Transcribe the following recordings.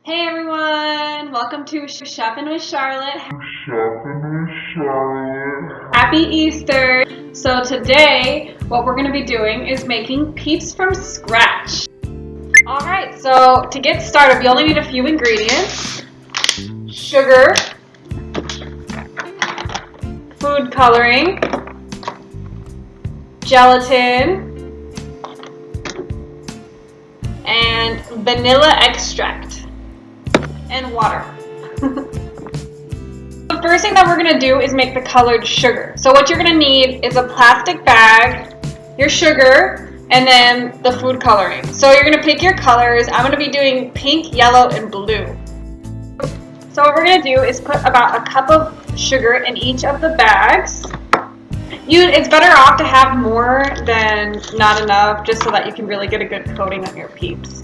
Hey everyone! Welcome to Shopping with Charlotte. Happy Easter! So today, what we're going to be doing is making Peeps from scratch. Alright, so to get started, we only need a few ingredients. Sugar, food coloring, gelatin, and vanilla extract. And water. The first thing that we're going to do is make the colored sugar. So what you're going to need is a plastic bag, your sugar, and then the food coloring. So you're going to pick your colors. I'm going to be doing pink, yellow, and blue. So what we're going to do is put about a cup of sugar in each of the bags. It's better off to have more than not enough, just so that you can really get a good coating on your Peeps.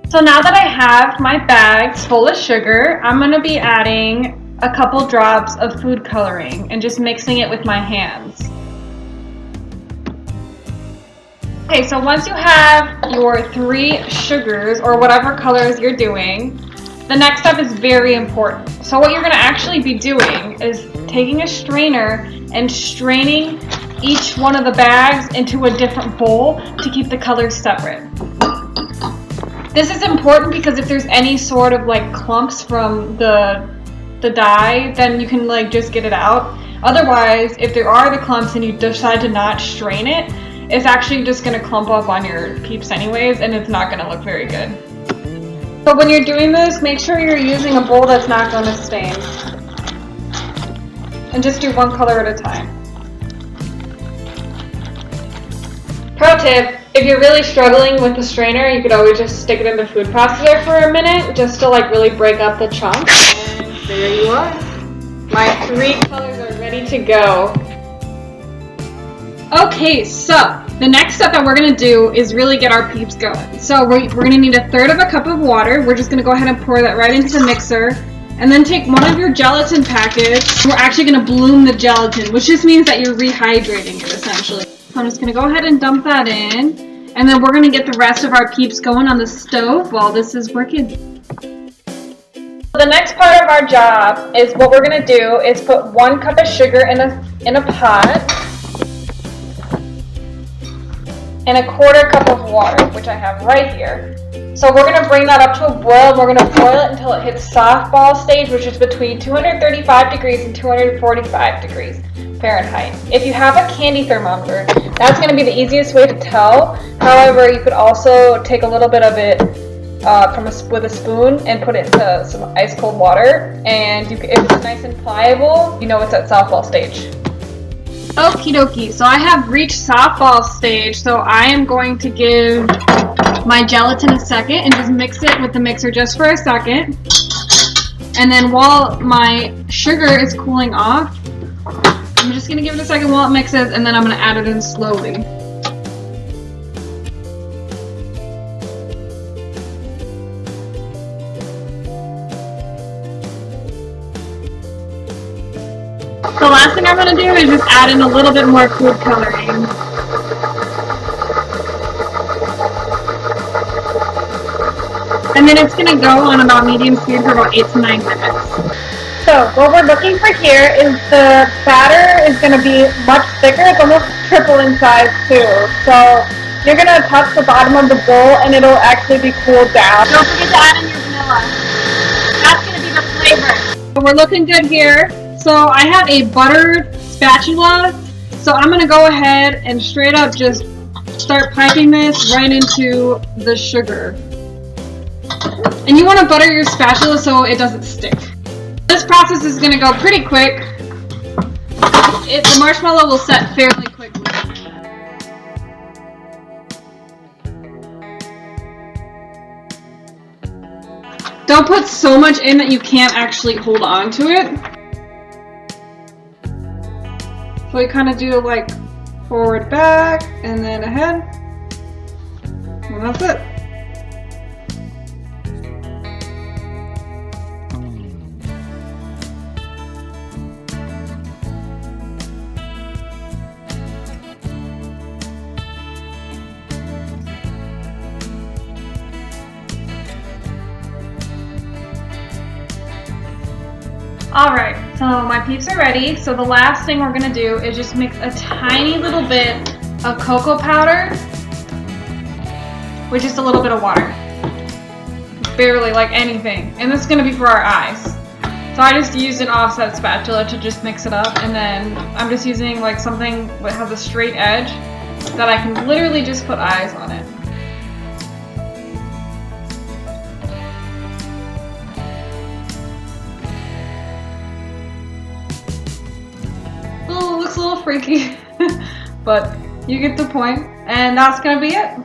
So now that I have my bags full of sugar, I'm going to be adding a couple drops of food coloring and just mixing it with my hands. Okay, so once you have your 3 sugars or whatever colors you're doing, the next step is very important. So what you're going to actually be doing is taking a strainer and straining each one of the bags into a different bowl to keep the colors separate. This is important because if there's any sort of like clumps from the dye, then you can like just get it out. Otherwise, if there are the clumps and you decide to not strain it, it's actually just going to clump up on your Peeps anyways, and it's not going to look very good. So when you're doing this, make sure you're using a bowl that's not going to stain. And just do one color at a time. Pro tip, if you're really struggling with the strainer, you could always just stick it in the food processor for a minute, just to like really break up the chunks. And there you are. My 3 colors are ready to go. Okay, so the next step that we're going to do is really get our Peeps going. So we're going to need 1/3 of a cup of water. We're just going to go ahead and pour that right into the mixer. And then take one of your gelatin packets. We're actually going to bloom the gelatin, which just means that you're rehydrating it essentially. So I'm just going to go ahead and dump that in. And then we're going to get the rest of our Peeps going on the stove while this is working. The next part of our job is what we're going to do is put 1 cup of sugar in a pot and 1/4 cup of water, which I have right here. So we're going to bring that up to a boil. We're going to boil it until it hits softball stage, which is between 235 degrees and 245 degrees Fahrenheit. If you have a candy thermometer, that's going to be the easiest way to tell. However, you could also take a little bit of it with a spoon and put it into some ice cold water. And if it's nice and pliable, you know it's at softball stage. Okie dokie, so I have reached softball stage, so I am going to give my gelatin a second and just mix it with the mixer just for a second. And then while my sugar is cooling off, I'm just going to give it a second while it mixes, and then I'm going to add it in slowly. The last thing I'm going to do is just add in a little bit more food coloring. And then it's going to go on about medium speed for about 8 to 9 minutes. So what we're looking for here is the batter is going to be much thicker. It's almost triple in size too. So you're going to touch the bottom of the bowl and it'll actually be cooled down. Don't forget to add in your vanilla. That's going to be the flavor. So we're looking good here. So I have a buttered spatula. So I'm going to go ahead and straight up just start piping this right into the sugar. And you want to butter your spatula so it doesn't stick. This process is going to go pretty quick. The marshmallow will set fairly quickly. Don't put so much in that you can't actually hold on to it. So we kind of do like forward, back, and then ahead. And that's it. Alright, so my peeps are ready. So the last thing we're gonna do is just mix a tiny little bit of cocoa powder with just a little bit of water. Barely, like anything. And this is gonna be for our eyes. So I just used an offset spatula to just mix it up, and then I'm just using like something that has a straight edge that I can literally just put eyes on it. Oh, it looks a little freaky, but you get the point, and that's gonna be it.